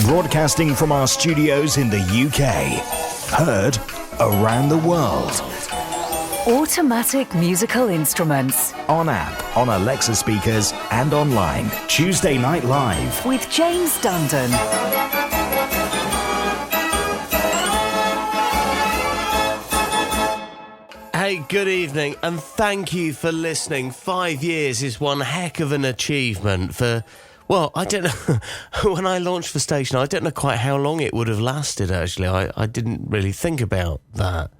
Broadcasting from our studios in the UK. Heard around the world. Automatic musical instruments. On app, on Alexa speakers, and online. Tuesday Night Live. With James Dundon. Hey, good evening, and thank you for listening. 5 years is one heck of an achievement for... Well, I don't know. When I launched the station, I don't know quite how long it would have lasted, actually. I didn't really think about that.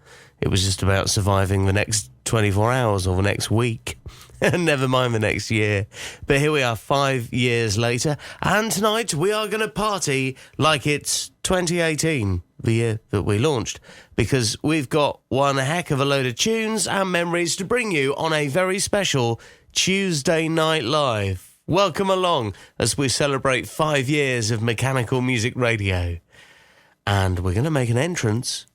It was just about surviving the next 24 hours or the next week. Never mind the next year. But here we are 5 years later. And tonight we are going to party like it's 2018, the year that we launched. Because we've got one heck of a load of tunes and memories to bring you on a very special Tuesday Night Live. Welcome along as we celebrate 5 years of mechanical music radio. And we're going to make an entrance.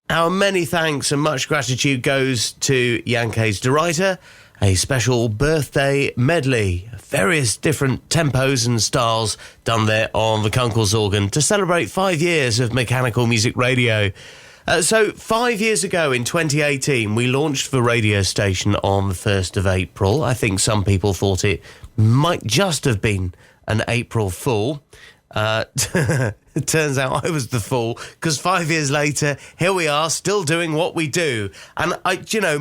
Our many thanks and much gratitude goes to Yankees de Writer, a special birthday medley, various different tempos and styles done there on the Kunkel's organ to celebrate 5 years of mechanical music radio. So 5 years ago in 2018, we launched the radio station on the 1st of April. I think some people thought it might just have been an April Fool. It turns out I was the fool, because 5 years later, here we are, still doing what we do. And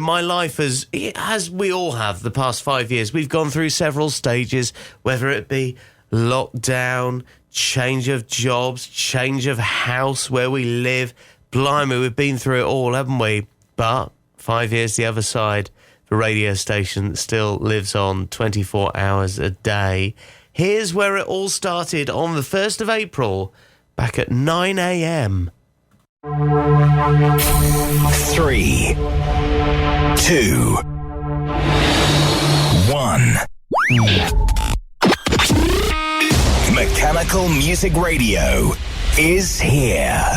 my life has, as we all have the past 5 years, we've gone through several stages, whether it be lockdown, change of jobs, change of house where we live. Blimey, we've been through it all, haven't we? But 5 years the other side, the radio station still lives on 24 hours a day. Here's where it all started on the 1st of April, back at 9 a.m. 3, 2, 1. Mechanical Music Radio is here.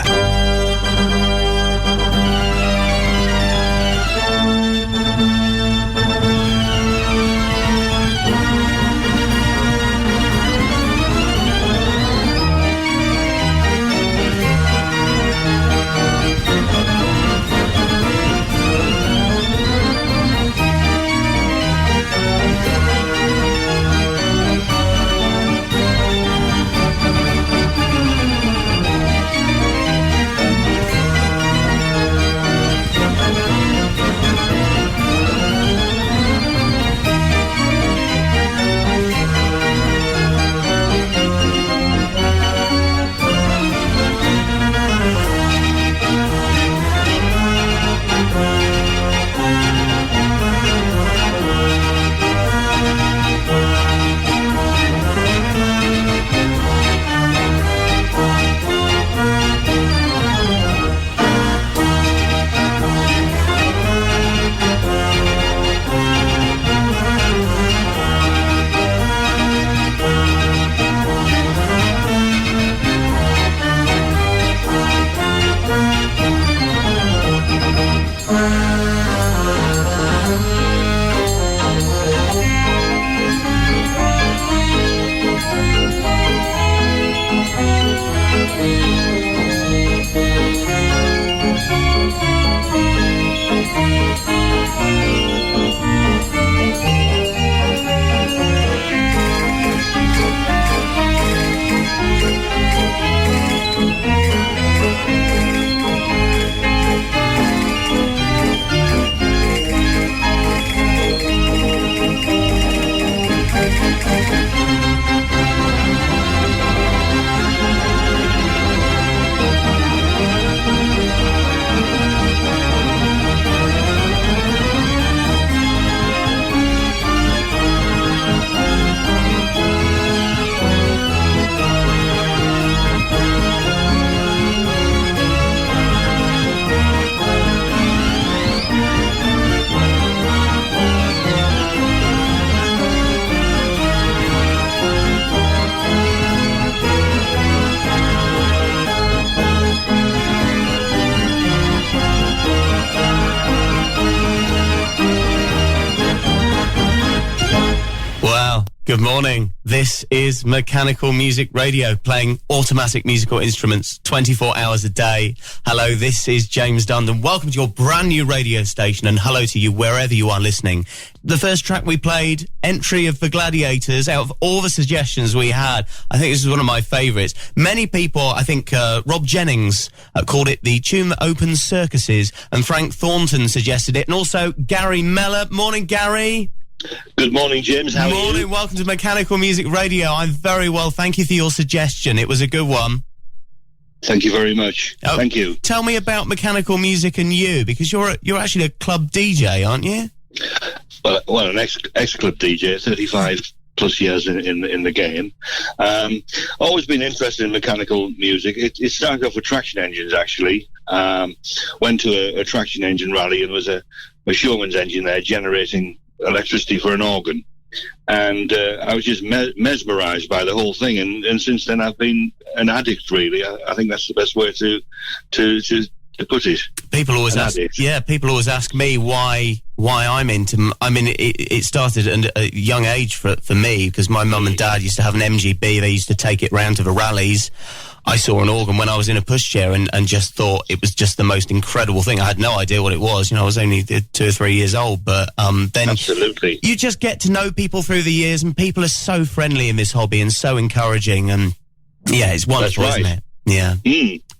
Good morning. This is Mechanical Music Radio, playing automatic musical instruments 24 hours a day. Hello, this is James Dunn. Welcome to your brand new radio station, and hello to you wherever you are listening. The first track we played, Entry of the Gladiators, out of all the suggestions we had, I think this is one of my favourites. Many people, I think Rob Jennings called it the tune that opens circuses, and Frank Thornton suggested it, and also Gary Mellor. Morning, Gary. Good morning, James. How are you? Morning. Welcome to Mechanical Music Radio. I'm very well. Thank you for your suggestion. It was a good one. Thank you very much. Thank you. Tell me about mechanical music and you, because you're actually a club DJ, aren't you? Well, an ex-club DJ, 35 plus years in the game. Always been interested in mechanical music. It started off with traction engines, actually. Went to a traction engine rally, and there was a Showman's engine there generating electricity for an organ, and I was just mesmerized by the whole thing, and since then I've been an addict, really. I think that's the best way to put it. People always ask me why I'm into. I mean, it started at a young age for me, because my mum and dad used to have an MGB. They used to take it round to the rallies. I saw an organ when I was in a pushchair and just thought it was just the most incredible thing. I had no idea what it was. I was only 2 or 3 years old, but then absolutely, you just get to know people through the years, and people are so friendly in this hobby and so encouraging. And Yeah, it's wonderful, That's right. isn't it? Yeah.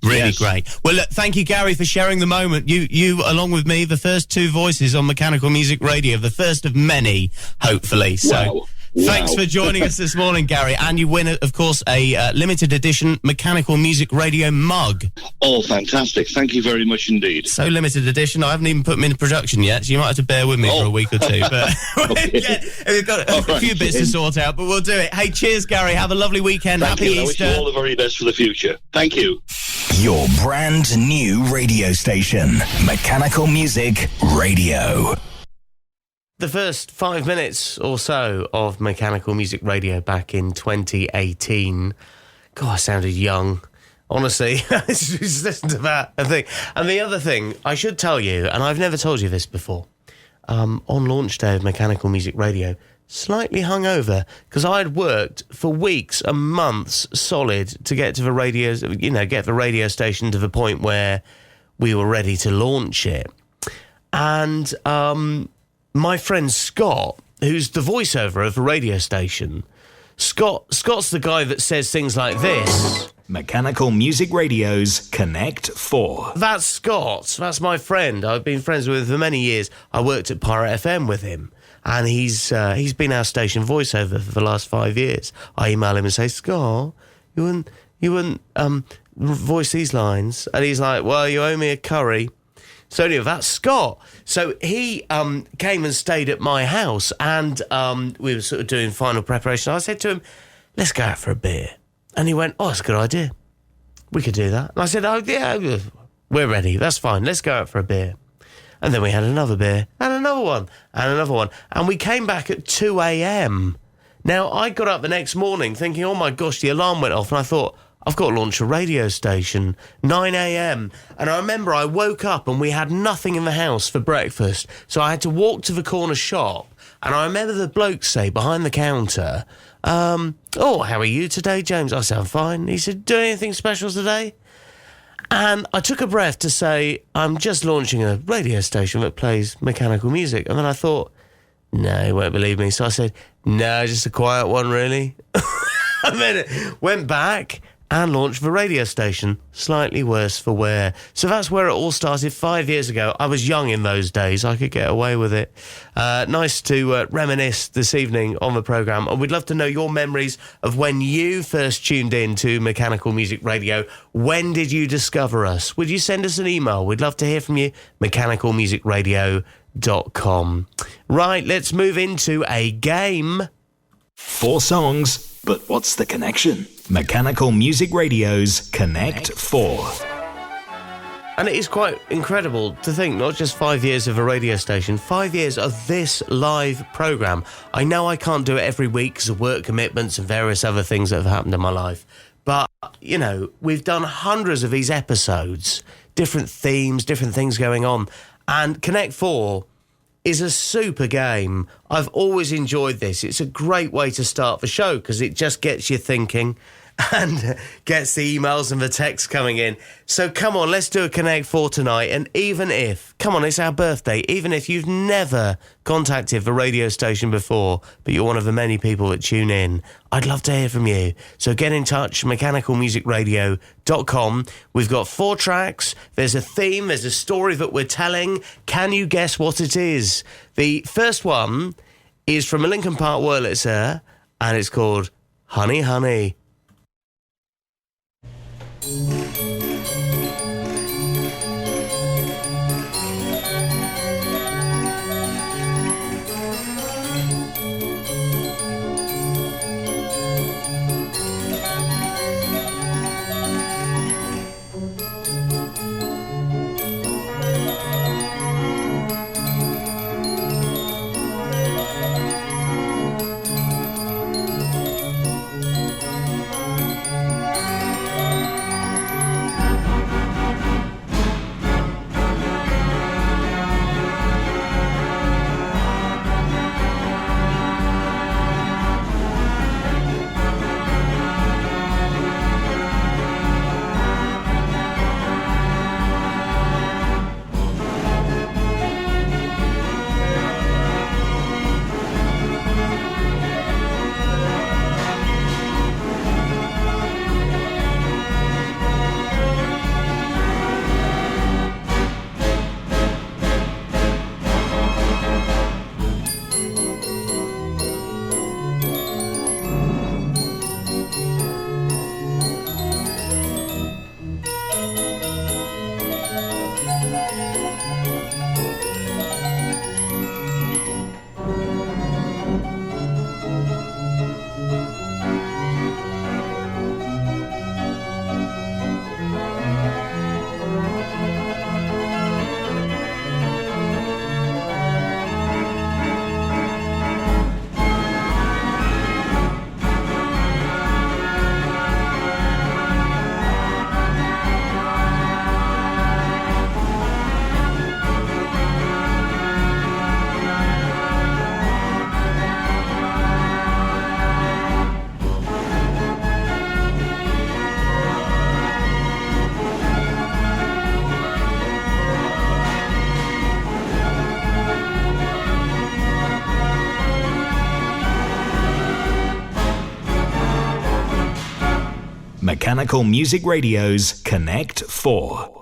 Really Yes. great. Well, look, thank you, Gary, for sharing the moment. You, along with me, the first two voices on Mechanical Music Radio, the first of many, hopefully. So, Wow. thanks Wow. for joining us this morning, Gary. And you win, of course, a limited edition Mechanical Music Radio mug. Oh, fantastic. Thank you very much indeed. So limited edition, I haven't even put them into production yet, so you might have to bear with me for a week or two. But we've got a few bits to sort out, but we'll do it. Hey, cheers, Gary. Have a lovely weekend. Thank Happy you. I wish you Easter. all the very best for the future. Thank you. Your brand new radio station, Mechanical Music Radio. The first 5 minutes or so of Mechanical Music Radio back in 2018. God, I sounded young. Honestly, just listen to that. I think. And the other thing, I should tell you, and I've never told you this before, on launch day of Mechanical Music Radio, slightly hungover, because I had worked for weeks and months solid to get to the radio, get the radio station to the point where we were ready to launch it. And my friend Scott, who's the voiceover of the radio station, Scott's the guy that says things like this. Mechanical Music Radio's Connect 4. That's Scott. That's my friend. I've been friends with him for many years. I worked at Pirate FM with him, and he's been our station voiceover for the last 5 years. I email him and say, Scott, you wouldn't voice these lines, and he's like, well, you owe me a curry. So anyway, that's Scott. So he came and stayed at my house, and we were sort of doing final preparation. I said to him, let's go out for a beer. And he went, oh, that's a good idea. We could do that. And I said, oh, yeah, we're ready. That's fine. Let's go out for a beer. And then we had another beer, and another one, and another one. And we came back at 2 a.m. Now, I got up the next morning thinking, oh, my gosh, the alarm went off. And I thought, I've got to launch a radio station, 9 a.m. And I remember I woke up and we had nothing in the house for breakfast. So I had to walk to the corner shop. And I remember the bloke say behind the counter, oh, how are you today, James? I said, I'm fine. He said, do anything special today? And I took a breath to say, I'm just launching a radio station that plays mechanical music. And then I thought, no, he won't believe me. So I said, no, just a quiet one, really. And then went back and launched the radio station, slightly worse for wear. So that's where it all started 5 years ago. I was young in those days. I could get away with it. Nice to reminisce this evening on the programme. And we'd love to know your memories of when you first tuned in to Mechanical Music Radio. When did you discover us? Would you send us an email? We'd love to hear from you. mechanicalmusicradio.com. Right, let's move into a game. 4 songs, but what's the connection? Mechanical Music Radio's Connect 4. And it is quite incredible to think, not just 5 years of a radio station, 5 years of this live programme. I know I can't do it every week because of work commitments and various other things that have happened in my life. But, you know, we've done hundreds of these episodes, different themes, different things going on. And Connect 4 is a super game. I've always enjoyed this. It's a great way to start the show because it just gets you thinking and gets the emails and the texts coming in. So come on, let's do a Connect 4 tonight. And even if, come on, it's our birthday, even if you've never contacted the radio station before, but you're one of the many people that tune in, I'd love to hear from you. So get in touch, mechanicalmusicradio.com. We've got 4 tracks. There's a theme. There's a story that we're telling. Can you guess what it is? The first one is from a Linkin Park Wurlitzer, and it's called Honey Honey. Mechanical Music Radio's Connect 4.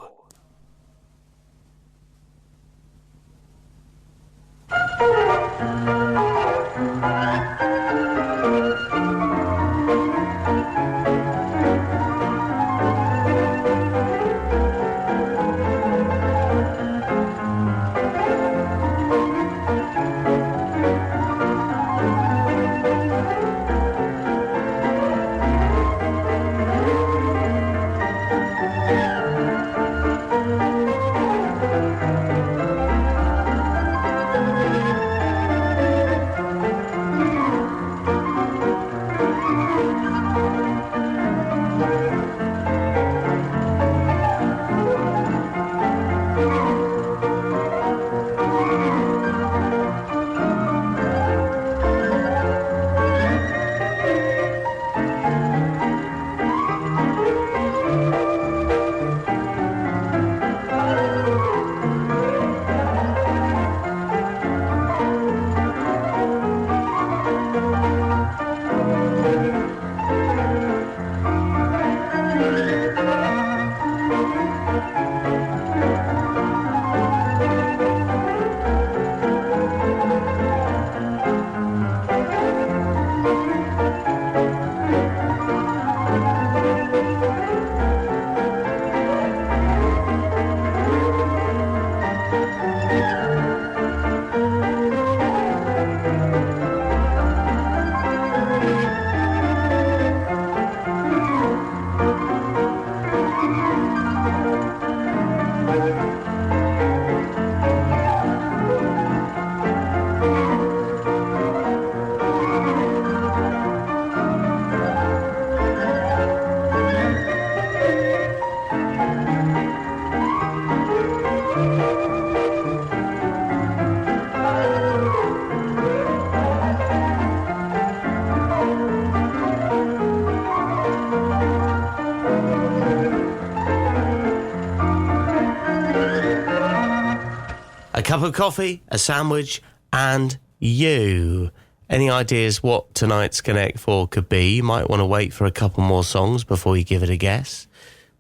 A cup of coffee, a sandwich, and you. Any ideas what tonight's Connect 4 could be? You might want to wait for a couple more songs before you give it a guess.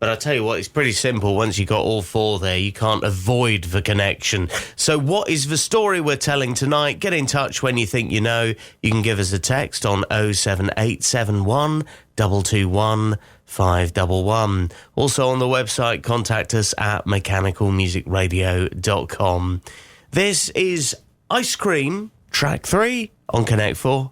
But I'll tell you what, it's pretty simple. Once you got all four there, you can't avoid the connection. So what is the story we're telling tonight? Get in touch when you think you know. You can give us a text on 07871 221 511. Also on the website, contact us at mechanicalmusicradio.com. This is Ice Cream, track 3 on Connect 4.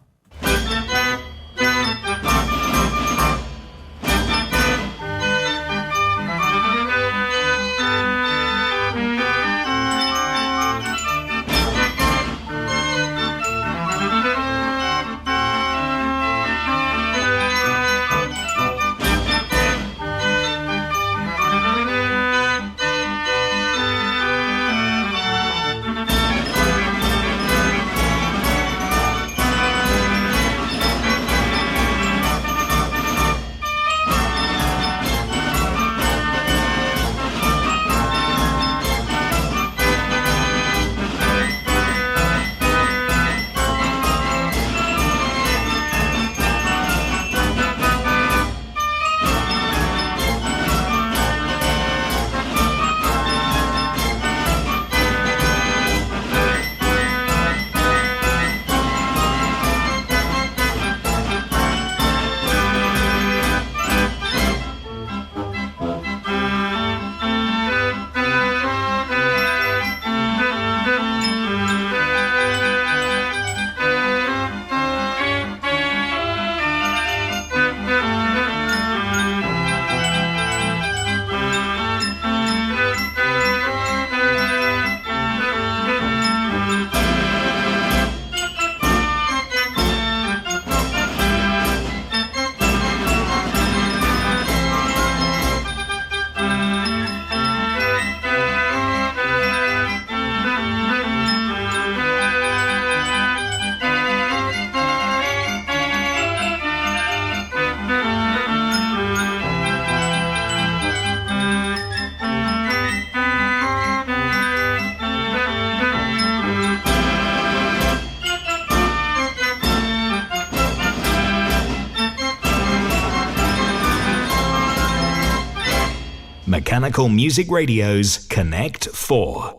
Mechanical Music Radio's Connect 4.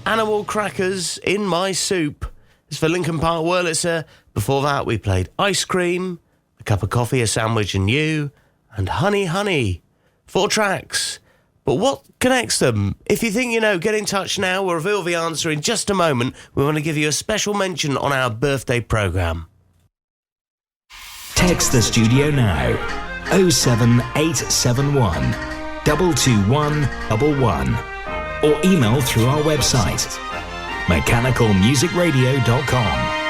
Animal Crackers in My Soup. It's for Lincoln Park Wurlitzer. Before that, we played Ice Cream, A Cup of Coffee, A Sandwich and You, and Honey Honey. 4 tracks. But what connects them? If you think you know, get in touch now. We'll reveal the answer in just a moment. We want to give you a special mention on our birthday programme. Text the studio now. 07871 221 111. Or email through our website, mechanicalmusicradio.com.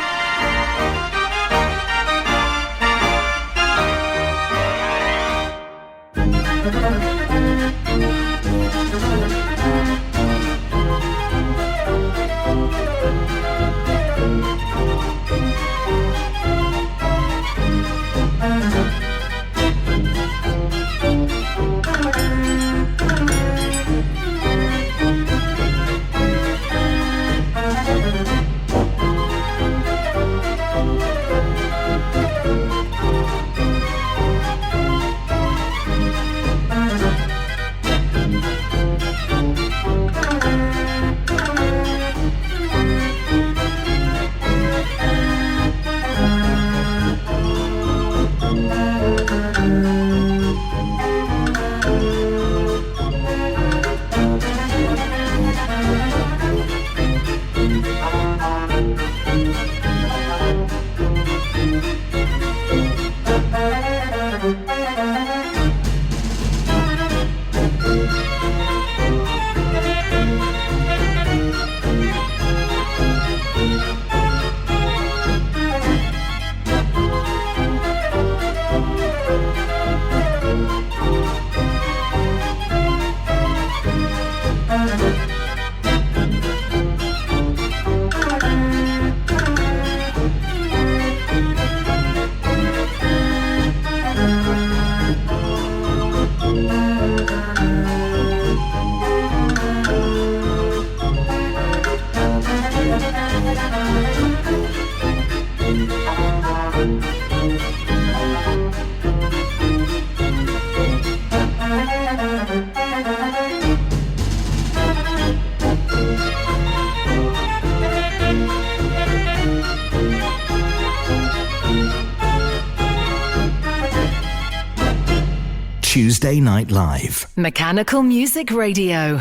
Tuesday Night Live. Mechanical Music Radio.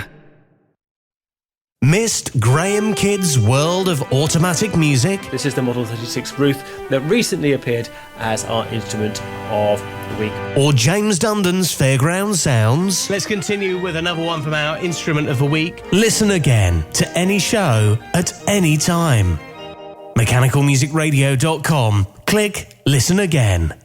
Missed Graham Kidd's world of automatic music? This is the Model 36 Ruth that recently appeared as our instrument of the week. Or James Dundon's Fairground Sounds? Let's continue with another one from our instrument of the week. Listen again to any show at any time. mechanicalmusicradio.com. Click Listen Again.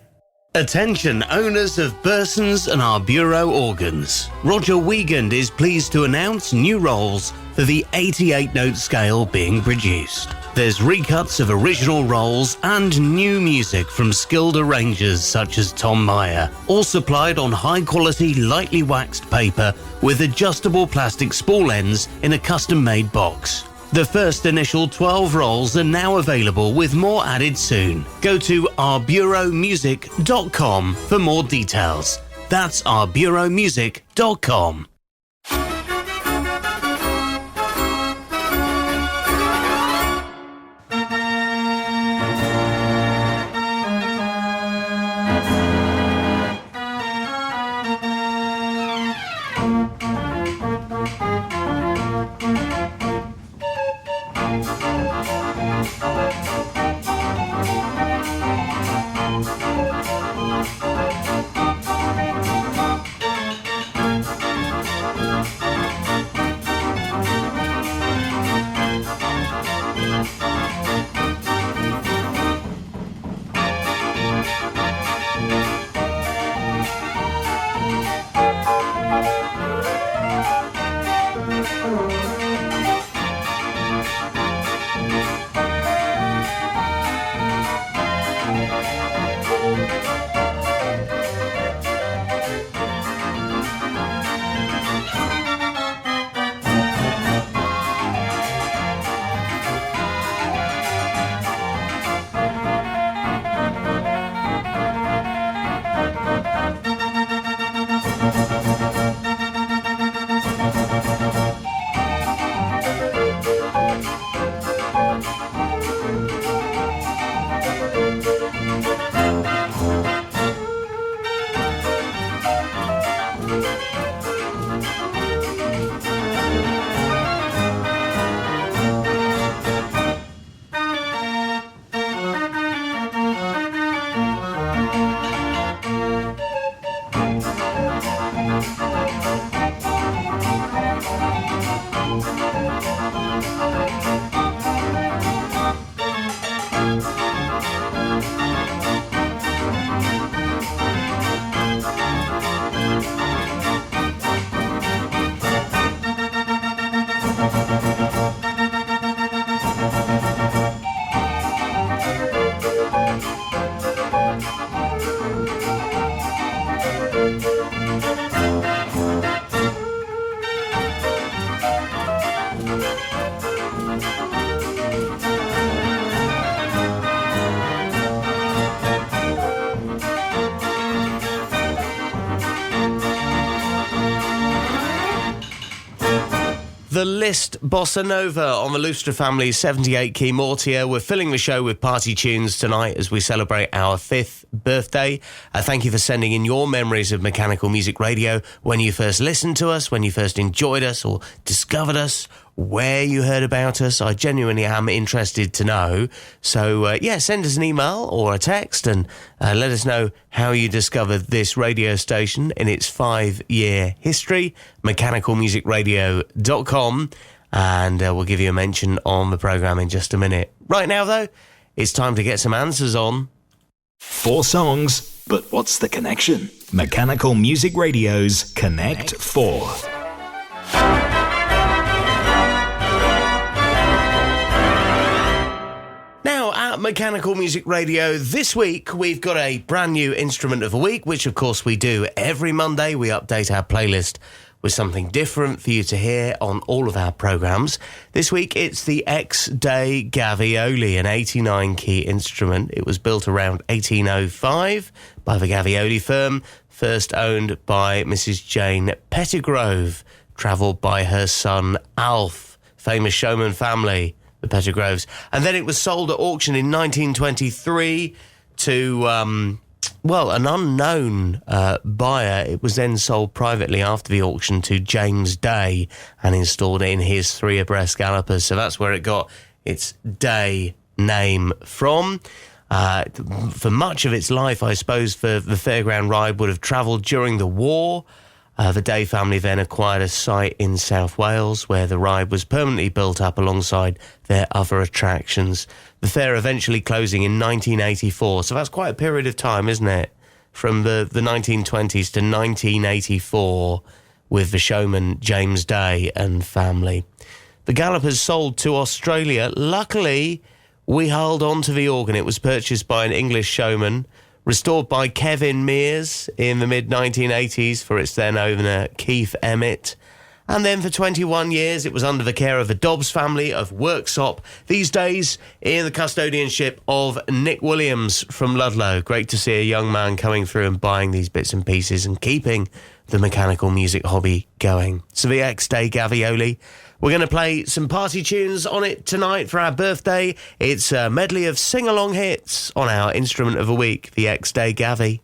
Attention owners of Bursons and Arburo organs. Roger Wiegand is pleased to announce new rolls for the 88-note scale being produced. There's recuts of original rolls and new music from skilled arrangers such as Tom Meyer, all supplied on high-quality, lightly waxed paper with adjustable plastic spool ends in a custom-made box. The first initial 12 rolls are now available with more added soon. Go to arburomusic.com for more details. That's arburomusic.com. The List Bossa Nova on the Lustra family's 78-key Mortier. We're filling the show with party tunes tonight as we celebrate our 5th birthday. Thank you for sending in your memories of Mechanical Music Radio, when you first listened to us, when you first enjoyed us or discovered us, where you heard about us. I genuinely am interested to know. So, send us an email or a text and let us know how you discovered this radio station in its 5-year history. mechanicalmusicradio.com, and we'll give you a mention on the programme in just a minute. Right now, though, it's time to get some answers on. 4 songs, but what's the connection? Mechanical Music Radio's Connect 4. Mechanical Music Radio, this week we've got a brand new instrument of the week, which of course we do every Monday. We update our playlist with something different for you to hear on all of our programmes. This week it's the X-Day Gavioli, an 89-key instrument. It was built around 1805 by the Gavioli firm, first owned by Mrs. Jane Pettigrove, travelled by her son Alf, famous showman family, the Pettigroves. And then it was sold at auction in 1923 to an unknown buyer. It was then sold privately after the auction to James Day and installed in his 3 abreast gallopers. So that's where it got its Day name from. For much of its life, I suppose, the Fairground ride would have travelled during the war. The Day family then acquired a site in South Wales where the ride was permanently built up alongside their other attractions. The fair eventually closing in 1984. So that's quite a period of time, isn't it? From the 1920s to 1984 with the showman James Day and family. The Gallopers sold to Australia. Luckily, we held on to the organ. It was purchased by an English showman, restored by Kevin Mears in the mid-1980s for its then owner Keith Emmett. And then for 21 years, it was under the care of the Dobbs family of Worksop, these days in the custodianship of Nick Williams from Ludlow. Great to see a young man coming through and buying these bits and pieces and keeping the mechanical music hobby going. So the X-Day Gavioli. We're going to play some party tunes on it tonight for our birthday. It's a medley of sing-along hits on our instrument of the week, the X-Day Gavi.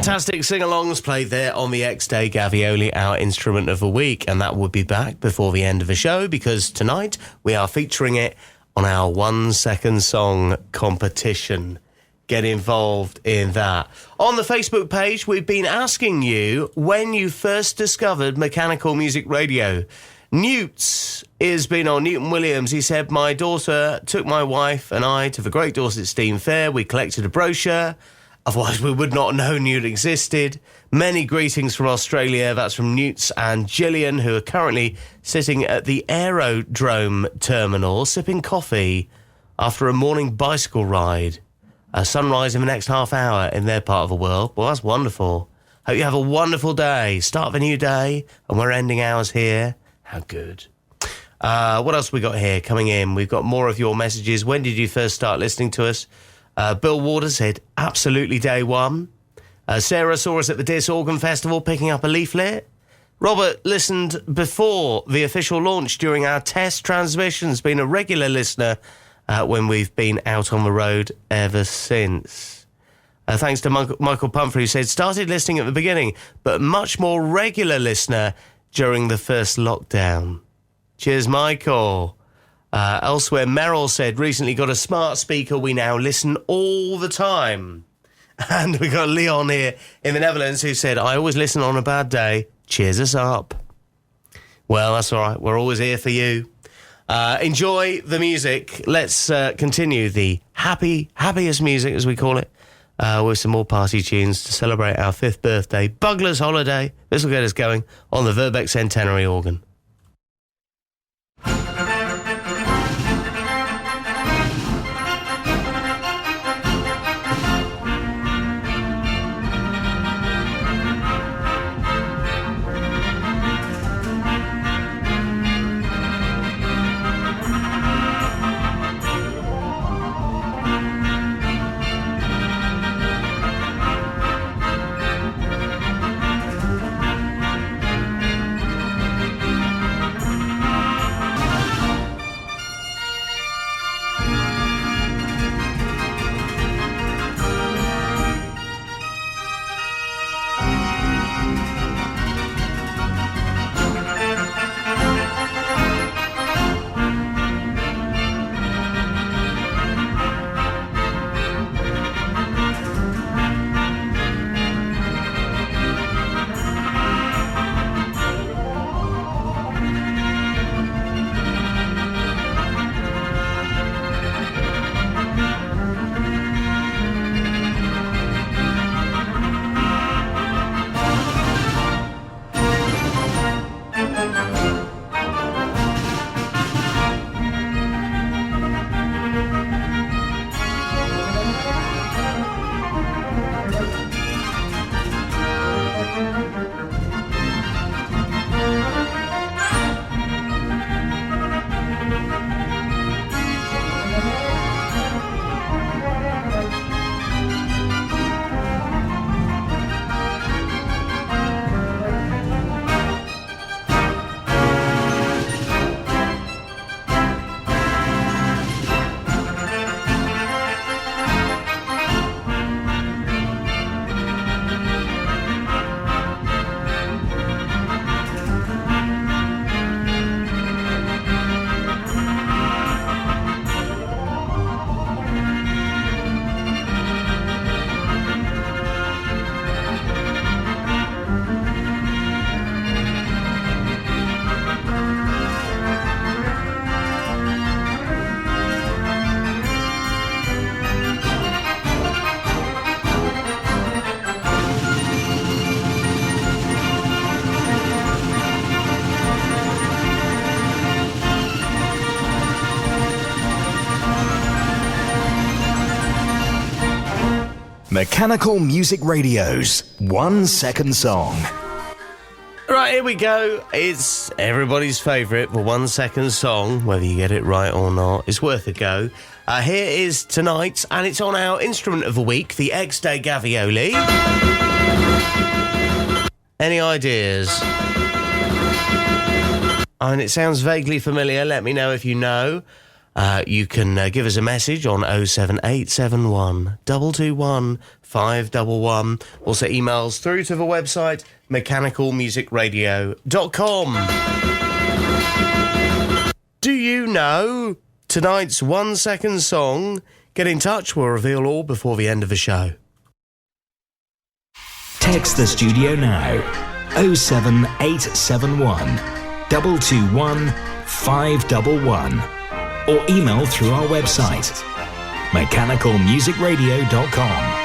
Fantastic sing-alongs played there on the X-Day Gavioli, our instrument of the week, and that will be back before the end of the show because tonight we are featuring it on our 1 second song competition. Get involved in that. On the Facebook page, we've been asking you when you first discovered mechanical music radio. Newt has been on, Newton Williams. He said, my daughter took my wife and I to the Great Dorset Steam Fair. We collected a brochure. Otherwise, we would not know Newt existed. Many greetings from Australia. That's from Newt and Gillian, who are currently sitting at the Aerodrome terminal, sipping coffee after a morning bicycle ride. A sunrise in the next half hour in their part of the world. Well, that's wonderful. Hope you have a wonderful day. Start of a new day, and we're ending ours here. How good. What else we got here coming in? We've got more of your messages. When did you first start listening to us? Bill Waters said, absolutely day one. Sarah saw us at the Dis Organ Festival picking up a leaflet. Robert listened before the official launch during our test transmissions, been a regular listener when we've been out on the road ever since. Thanks to Michael Pumphrey, who said, started listening at the beginning, but much more regular listener during the first lockdown. Cheers, Michael. Elsewhere, Merrill said, recently got a smart speaker. We now listen all the time. And we got Leon here in the Netherlands who said, I always listen on a bad day. Cheers us up. Well, that's all right. We're always here for you. Enjoy the music. Let's continue the happiest music, as we call it, with some more party tunes to celebrate our 5th birthday. Bugler's Holiday. This will get us going on the Verbeck Centenary organ. Mechanical Music Radio's 1 second song. Right, here we go. It's everybody's favourite, the 1 second song, whether you get it right or not. It's worth a go. Here is tonight's, and it's on our instrument of the week, the X-Day Gavioli. Any ideas? I mean, it sounds vaguely familiar. Let me know if you know. You can give us a message on 07871 221 511. Also emails through to the website mechanicalmusicradio.com. Do you know tonight's 1 second song? Get in touch, we'll reveal all before the end of the show. Text the studio now 07871 221 511 or email through our website mechanicalmusicradio.com.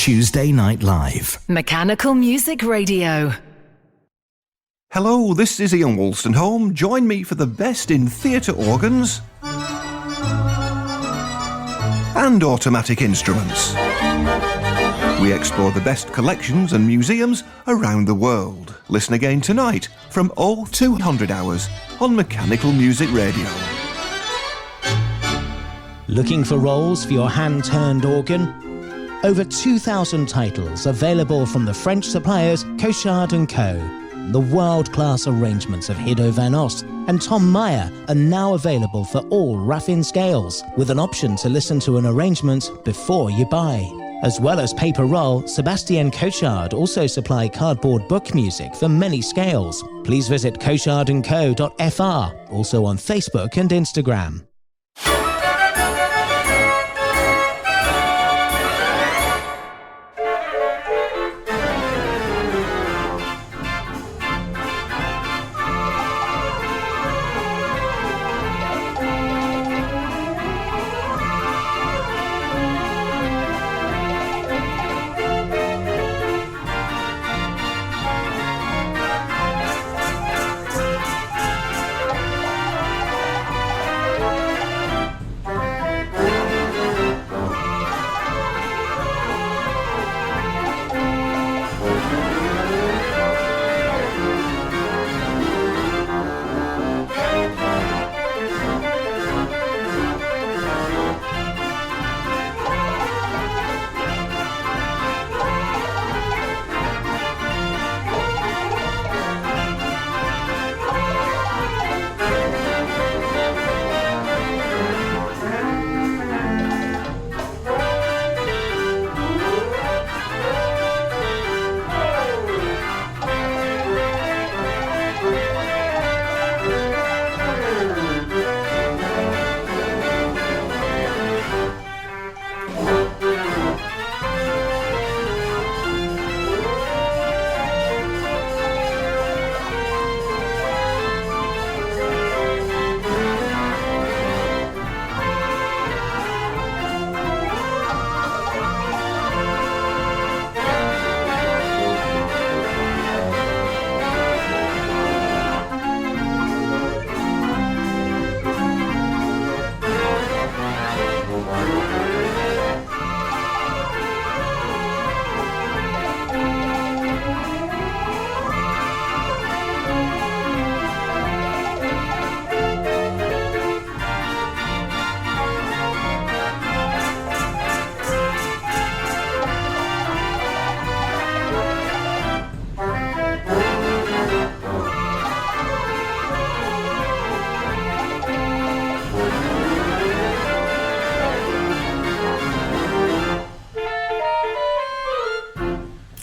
Tuesday Night Live. Mechanical Music Radio. Hello, this is Ian Wolstenholme. Join me for the best in theatre organs and automatic instruments. We explore the best collections and museums around the world. Listen again tonight from 0200 hours on Mechanical Music Radio. Looking for rolls for your hand-turned organ? Over 2,000 titles available from the French suppliers Cochard & Co. The world-class arrangements of Hiddo van Ost and Tom Meyer are now available for all Raffin scales, with an option to listen to an arrangement before you buy. As well as paper roll, Sebastien Cochard also supply cardboard book music for many scales. Please visit cochardandco.fr, also on Facebook and Instagram.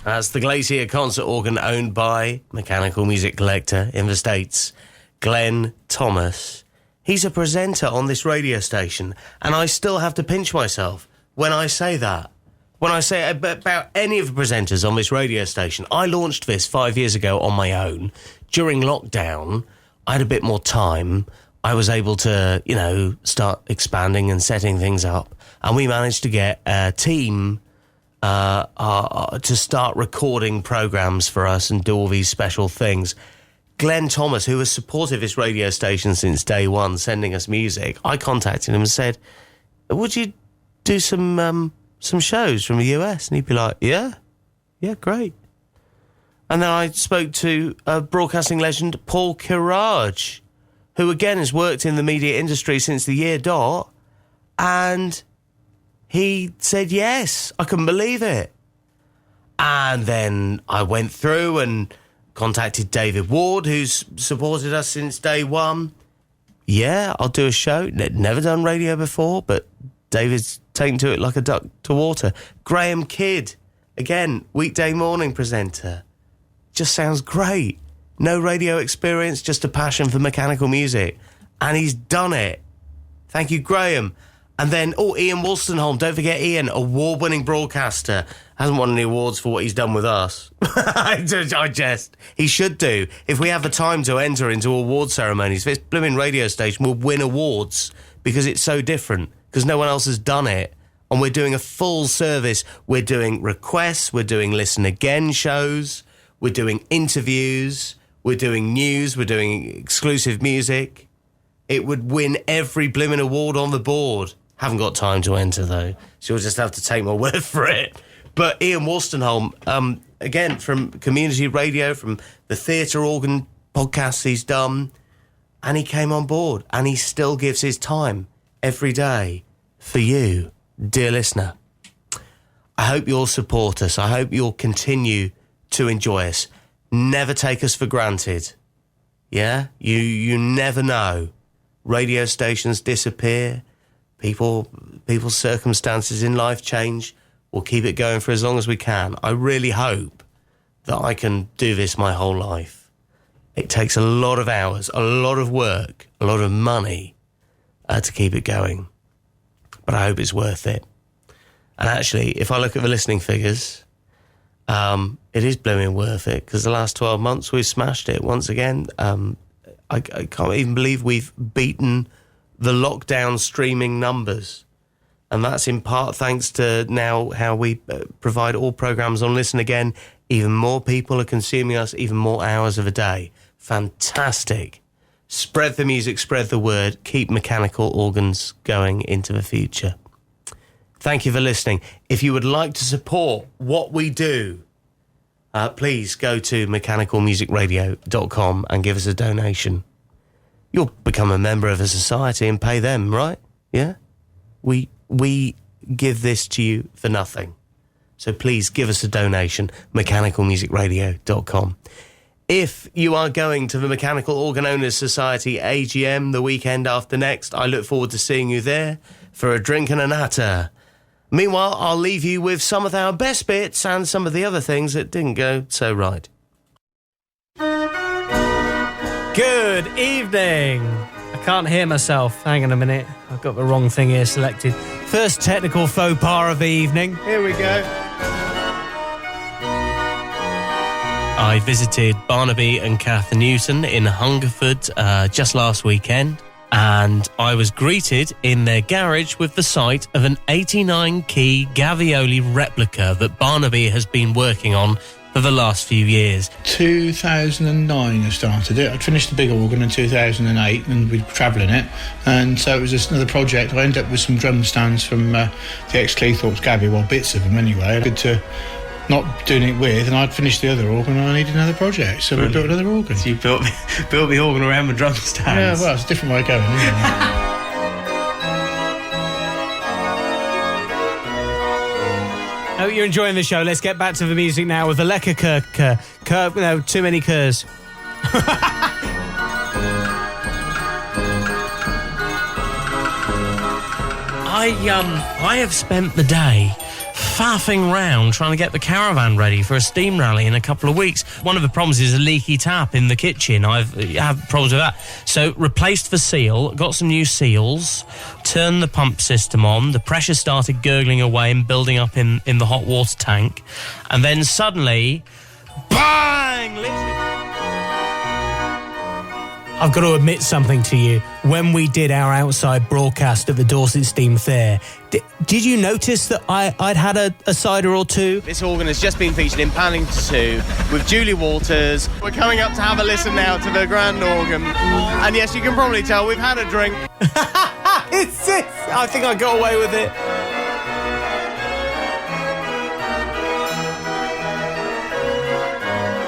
That's the Glacier concert organ owned by Mechanical Music Collector in the States, Glenn Thomas. He's a presenter on this radio station, and I still have to pinch myself when I say that. When I say about any of the presenters on this radio station. I launched this 5 years ago on my own. During lockdown, I had a bit more time. I was able to, start expanding and setting things up. And we managed to get a team to start recording programmes for us and do all these special things. Glenn Thomas, who has supported this radio station since day one, sending us music, I contacted him and said, would you do some shows from the US? And he'd be like, yeah, great. And then I spoke to broadcasting legend Paul Kirage, who again has worked in the media industry since the year dot, and he said yes. I couldn't believe it. And then I went through and contacted David Ward, who's supported us since day one. Yeah, I'll do a show. Never done radio before, but David's taken to it like a duck to water. Graham Kidd, again, weekday morning presenter. Just sounds great. No radio experience, just a passion for mechanical music. And he's done it. Thank you, Graham. And then, Ian Wolstenholme. Don't forget Ian, award-winning broadcaster. Hasn't won any awards for what he's done with us. He should do. If we have the time to enter into award ceremonies, this blooming radio station will win awards because it's so different, because no one else has done it. And we're doing a full service. We're doing requests. We're doing listen again shows. We're doing interviews. We're doing news. We're doing exclusive music. It would win every blooming award on the board. Haven't got time to enter, though, so you'll just have to take my word for it. But Ian Wolstenholme, again, from community radio, from the theatre organ podcasts he's done, and he came on board, and he still gives his time every day for you, dear listener. I hope you'll support us. I hope you'll continue to enjoy us. Never take us for granted. Yeah? You never know. Radio stations disappear. People's circumstances in life change. We'll keep it going for as long as we can. I really hope that I can do this my whole life. It takes a lot of hours, a lot of work, a lot of money to keep it going. But I hope it's worth it. And actually, if I look at the listening figures, it is blooming worth it, because the last 12 months we've smashed it once again. I can't even believe we've beaten the lockdown streaming numbers. And that's in part thanks to now how we provide all programmes on Listen Again. Even more people are consuming us, even more hours of a day. Fantastic. Spread the music, spread the word, keep mechanical organs going into the future. Thank you for listening. If you would like to support what we do, please go to mechanicalmusicradio.com and give us a donation. You'll become a member of a society and pay them, right? Yeah? We give this to you for nothing. So please give us a donation, mechanicalmusicradio.com. If you are going to the Mechanical Organ Owners Society AGM the weekend after next, I look forward to seeing you there for a drink and a natter. Meanwhile, I'll leave you with some of our best bits and some of the other things that didn't go so right. Good evening. I can't hear myself. Hang on a minute. I've got the wrong thing here selected. First technical faux pas of the evening. Here we go. I visited Barnaby and Kath Newton in Hungerford just last weekend, and I was greeted in their garage with the sight of an 89-key Gavioli replica that Barnaby has been working on for the last few years. 2009 I started it. I'd finished the big organ in 2008 and we'd travelling it, and so it was just another project. I ended up with some drum stands from the ex-Cleethorpes Gavi, well, bits of them anyway. Good to not doing it with, and I'd finished the other organ and I needed another project, so we built another organ. So you built the organ around the drum stands? Yeah, well, it's a different way of going, isn't it? I hope you're enjoying the show. Let's get back to the music now with the Lecker Kerr. No, too many Kerrs. I have spent the day faffing round trying to get the caravan ready for a steam rally in a couple of weeks. One of the problems is a leaky tap in the kitchen. I have problems with that. So replaced the seal, got some new seals, turned the pump system on, the pressure started gurgling away and building up in the hot water tank, and then suddenly, bang! Literally. I've got to admit something to you. When we did our outside broadcast at the Dorset Steam Fair, did you notice that I'd had a cider or two? This organ has just been featured in Panning 2 with Julie Walters. We're coming up to have a listen now to the grand organ. And yes, you can probably tell we've had a drink. It's it! I think I got away with it.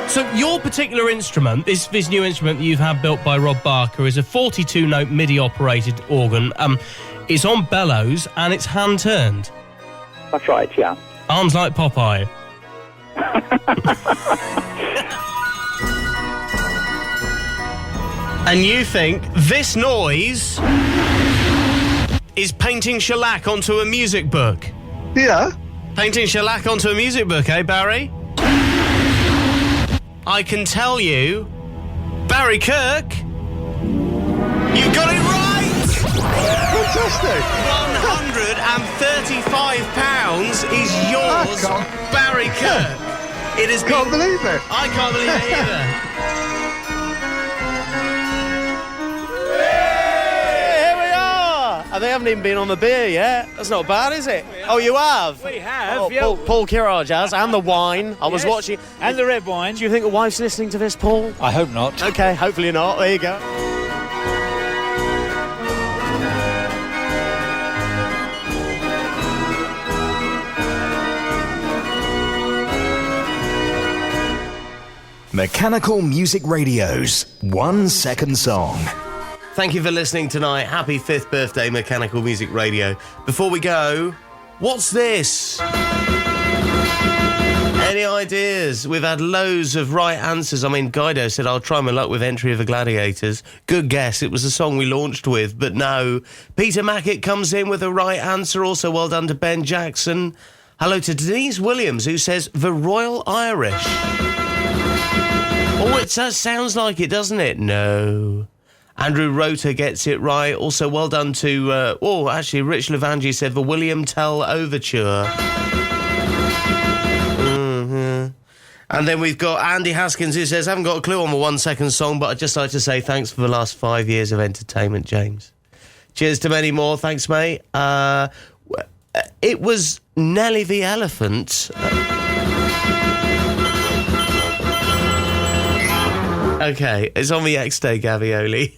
So your particular instrument, this new instrument that you've had built by Rob Barker, is a 42-note MIDI-operated organ. It's on bellows and it's hand-turned. That's right, yeah. Arms like Popeye. And you think this noise is painting shellac onto a music book? Yeah. Painting shellac onto a music book, eh, Barry? I can tell you, Barry Kirk, you got it right! Fantastic! £135 is yours, Barry Kirk. It has Can't believe it. I can't believe it either. Here we are! And they haven't even been on the beer yet. That's not bad, is it? Oh, you have? We have, Oh, yeah. Paul Kirage has, and the wine. I was Yes, watching. and the red wine. Do you think the wife's listening to this, Paul? I hope not. Okay, hopefully not. There you go. Mechanical Music Radio's 1 Second Song. Thank you for listening tonight. Happy 5th birthday, Mechanical Music Radio. Before we go, what's this? Any ideas? We've had loads of right answers. I mean, Guido said, I'll try my luck with Entry of the Gladiators. Good guess. It was the song we launched with, but no. Peter Mackett comes in with a right answer. Also, well done to Ben Jackson. Hello to Denise Williams, who says, The Royal Irish. Oh, it sounds like it, doesn't it? No. Andrew Rota gets it right. Also, well done to... actually, Rich Levangi said the William Tell Overture. Mm-hmm. And then we've got Andy Haskins, who says, haven't got a clue on the 1 Second Song, but I'd just like to say thanks for the last 5 years of entertainment, James. Cheers to many more. Thanks, mate. It was Nelly the Elephant... Okay, it's on the X Day, Gavioli.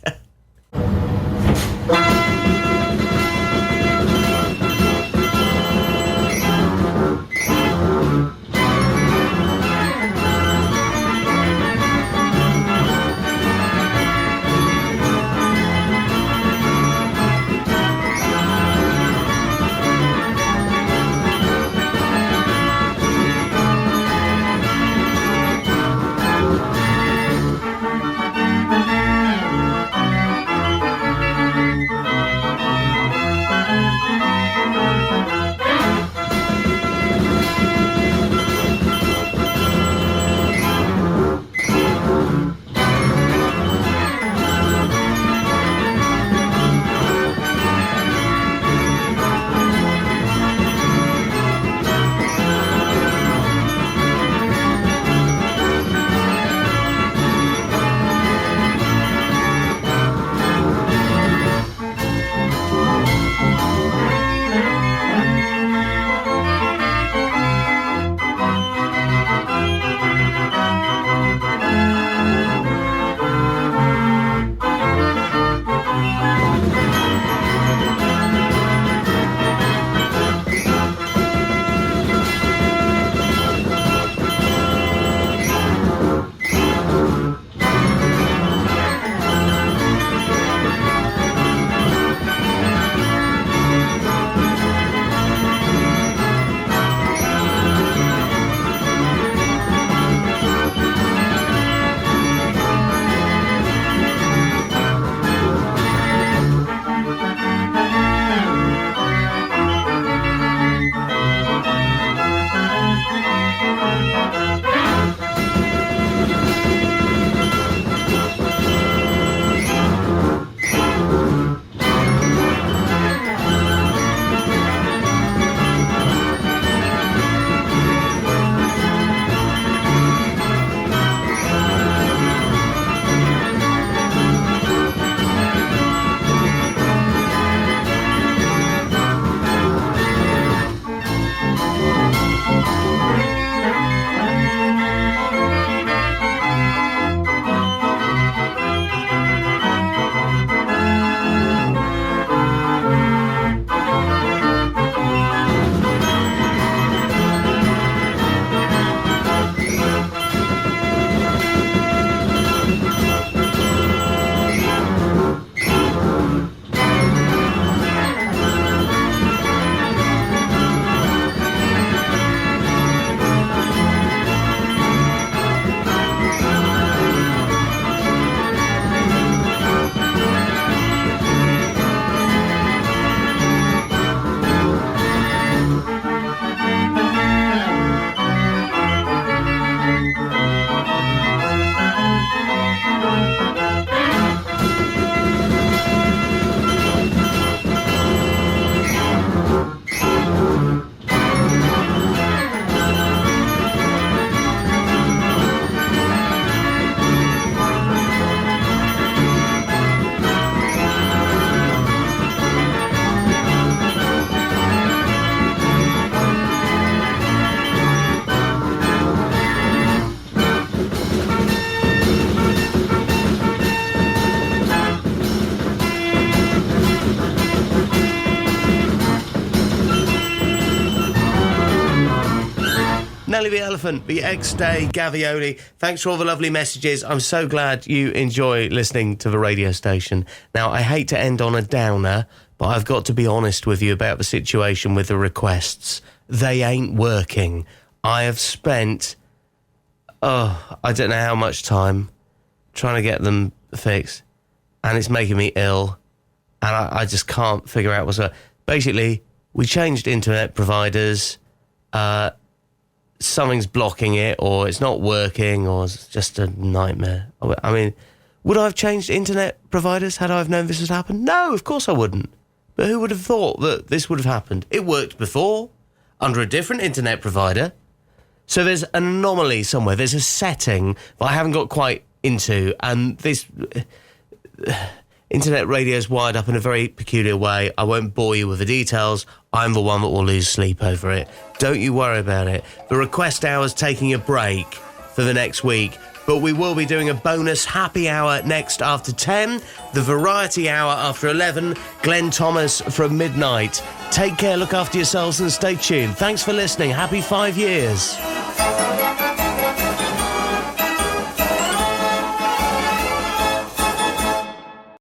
Smelly the Elephant, the X-Day, Gavioli. Thanks for all the lovely messages. I'm so glad you enjoy listening to the radio station. Now, I hate to end on a downer, but I've got to be honest with you about the situation with the requests. They ain't working. I have spent, I don't know how much time trying to get them fixed, and it's making me ill, and I just can't figure out what's going on. Basically, we changed internet providers, something's blocking it, or it's not working, or it's just a nightmare. I mean, would I have changed internet providers had I have known this would happen? No, of course I wouldn't. But who would have thought that this would have happened? It worked before, under a different internet provider. So there's an anomaly somewhere. There's a setting that I haven't got quite into, and this internet radio is wired up in a very peculiar way. I won't bore you with the details. I'm the one that will lose sleep over it. Don't you worry about it. The request hour's taking a break for the next week, but we will be doing a bonus happy hour next after 10, the variety hour after 11, Glenn Thomas from midnight. Take care, look after yourselves, and stay tuned. Thanks for listening. Happy 5 years.